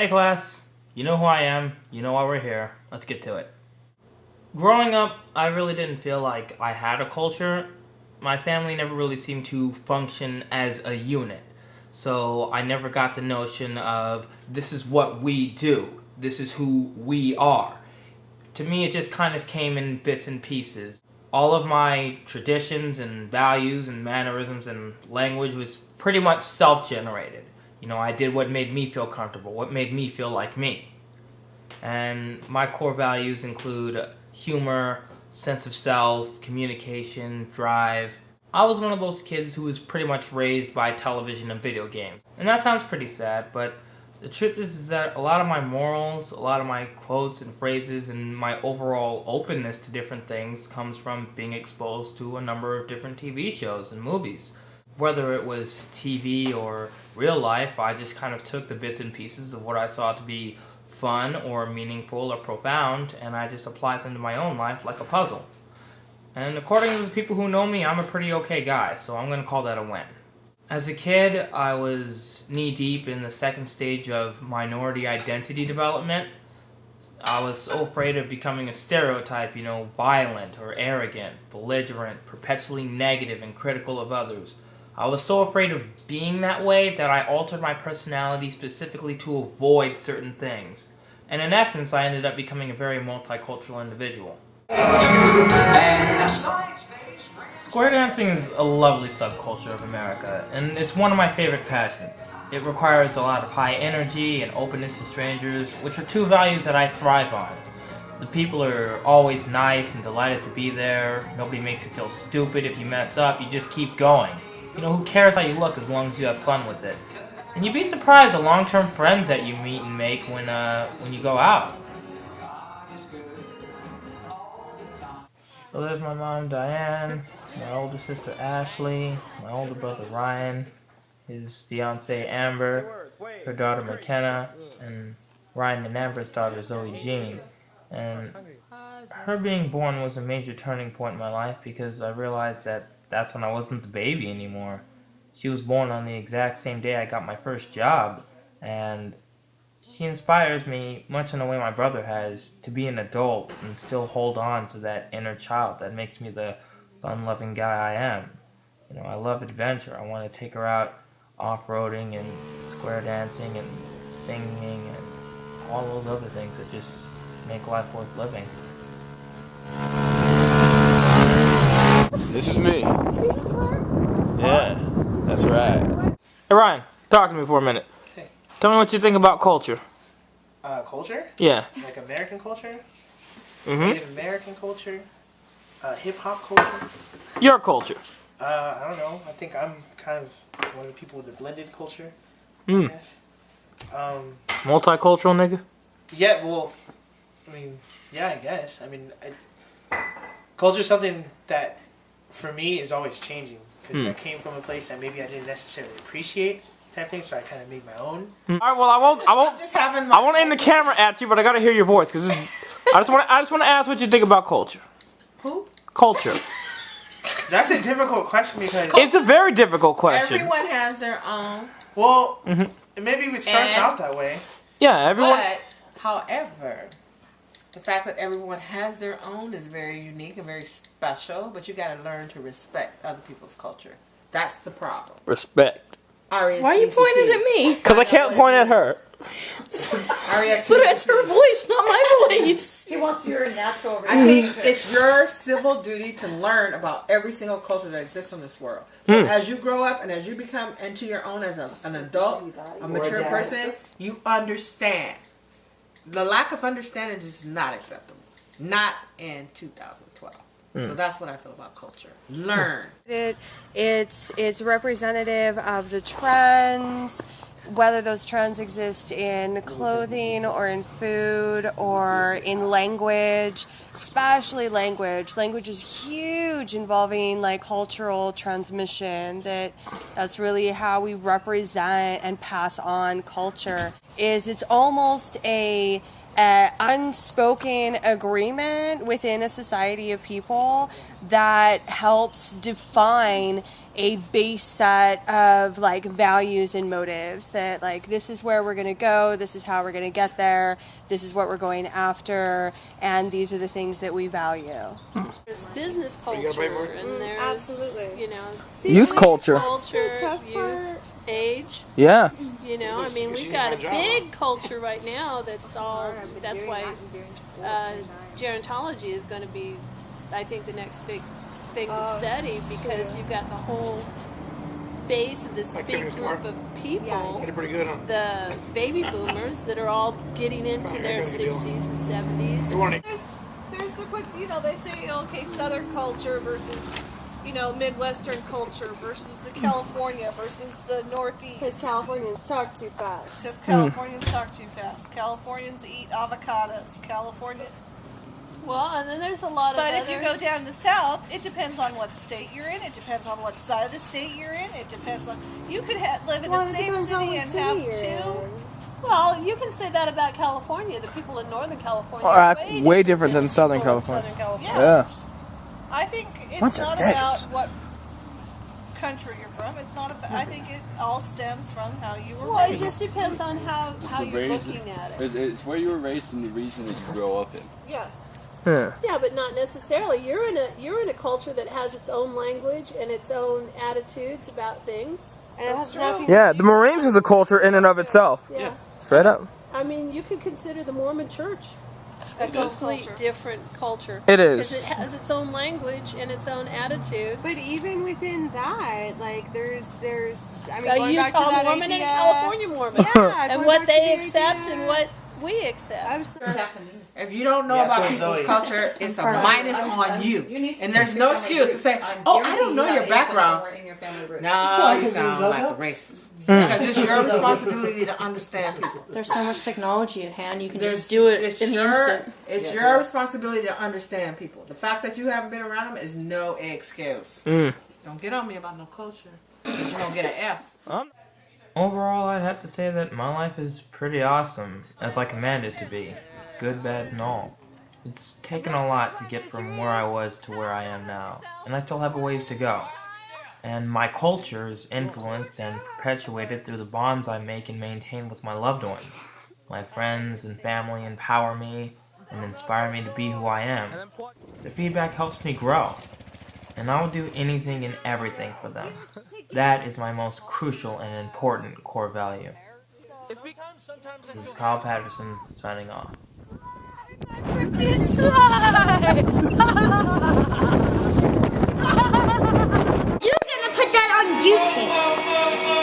Hey class, you know who I am, you know why we're here, let's get to it. Growing up, I really didn't feel like I had a culture. My family never really seemed to function as a unit. So I never got the notion of, this is what we do, this is who we are. To me, it just kind of came in bits and pieces. All of my traditions and values and mannerisms and language was pretty much self-generated. I did what made me feel comfortable, what made me feel like me. And my core values include humor, sense of self, communication, drive. I was one of those kids who was pretty much raised by television and video games. And that sounds pretty sad, but the truth is that a lot of my morals, a lot of my quotes and phrases, and my overall openness to different things comes from being exposed to a number of different TV shows and movies. Whether it was TV or real life, I just kind of took the bits and pieces of what I saw to be fun or meaningful or profound, and I just applied them to my own life like a puzzle. And according to the people who know me, I'm a pretty okay guy, so I'm going to call that a win. As a kid, I was knee-deep in the second stage of minority identity development. I was so afraid of becoming a stereotype, violent or arrogant, belligerent, perpetually negative and critical of others. I was so afraid of being that way that I altered my personality specifically to avoid certain things. And in essence, I ended up becoming a very multicultural individual. Square dancing is a lovely subculture of America, and it's one of my favorite passions. It requires a lot of high energy and openness to strangers, which are two values that I thrive on. The people are always nice and delighted to be there. Nobody makes you feel stupid if you mess up, you just keep going. Who cares how you look as long as you have fun with it? And you'd be surprised the long-term friends that you meet and make when you go out. So there's my mom, Diane, my older sister, Ashley, my older brother, Ryan, his fiancée, Amber, her daughter, McKenna, and Ryan and Amber's daughter, Zoe Jean. And her being born was a major turning point in my life because I realized that that's when I wasn't the baby anymore. She was born on the exact same day I got my first job, and she inspires me, much in the way my brother has, to be an adult and still hold on to that inner child that makes me the fun-loving guy I am. I love adventure. I want to take her out off-roading and square dancing and singing and all those other things that just make life worth living. This is me. Yeah, that's right. Hey Ryan, talk to me for a minute. Hey. Tell me what you think about culture. Culture? Yeah. Like American culture? Mm-hmm. Native American culture? Hip-hop culture? Your culture. I don't know. I think I'm kind of one of the people with the blended culture. I guess. Multicultural nigga? Yeah, well, I guess. Culture is something that, for me, is always changing. Because I came from a place that maybe I didn't necessarily appreciate, type thing, so I kind of made my own. All right, well, I won't aim the camera at you, but I gotta hear your voice, because I just want to ask what you think about culture. Who? Culture. That's a difficult question because... It's a very difficult question. Everyone has their own. Well, maybe it starts out that way. Yeah, everyone... But, however, the fact that everyone has their own is very unique and very special, but you got to learn to respect other people's culture. That's the problem. Respect. R-E-S-P-E-C-T. Why are you pointing at me? Because I can't point at her. R-E-S-P-E-C-T. But it's her voice, not my voice. He wants your natural I think it's your civil duty to learn about every single culture that exists in this world. So as you grow up and as you become into your own as an adult, a mature person, you understand. The lack of understanding is not acceptable. Not in 2012. So that's what I feel about culture. Learn. It's representative of the trends, whether those trends exist in clothing or in food or in language, especially language. Language is huge, involving cultural transmission. That's really how we represent and pass on culture. It's almost a unspoken agreement within a society of people that helps define a base set of like values and motives that like this is where we're going to go, this is how we're going to get there, this is what we're going after, and these are the things that we value. There's business culture, and there's Absolutely. Youth culture. youth, age. Yeah. I mean, we've got a big culture right now that's why gerontology is going to be, I think, the next big thing to study, because you've got the whole base of this big group of people, the baby boomers that are all getting into their 60s and 70s. There's the quick, they say, okay, Southern culture versus, Midwestern culture versus the California versus the Northeast. Because Californians talk too fast. Because Californians talk too fast. Californians eat avocados. Well, and then there's a lot of But if you go down to the South, it depends on what state you're in. It depends on what side of the state you're in. It depends on... You could live in the same city and have two... Well, you can say that about California. The people in Northern California Are are way different than Southern California. Yeah. I think it's Bunch of not daggers. about what country you're from. It's not about... I think it all stems from how you were Well, raised. it just depends on how you're looking at it. It's where you were raised in the region that you grow up in. Yeah. Yeah, but not necessarily. You're in a culture that has its own language and its own attitudes about things. And it has nothing to Yeah, do the Marines is a culture in and of itself. Yeah. Straight up. I mean, you could consider the Mormon Church a complete different culture. It is. Because it has its own language and its own attitudes. But even within that, like there's I mean, a going back to Utah that Mormon and idea, a California Mormon. Yeah, and going what back to they the accept idea. and what we accept. If you don't know Yeah, about so people's Zoe- culture, it's a minus on you. And there's no excuse to say, oh, I don't know your background. No, you sound like a racist. Because it's your responsibility to understand people. There's so much technology at hand. You can just do it in the instant. It's your responsibility to understand people. The fact that you haven't been around them is no excuse. Don't get on me about no culture. Because you're going to get an F. Overall, I'd have to say that my life is pretty awesome, as I command it to be. Good, bad, and all. It's taken a lot to get from where I was to where I am now, and I still have a ways to go. And my culture is influenced and perpetuated through the bonds I make and maintain with my loved ones. My friends and family empower me and inspire me to be who I am. The feedback helps me grow, and I will do anything and everything for them. That is my most crucial and important core value. This is Kyle Patterson signing off. You're gonna put that on YouTube.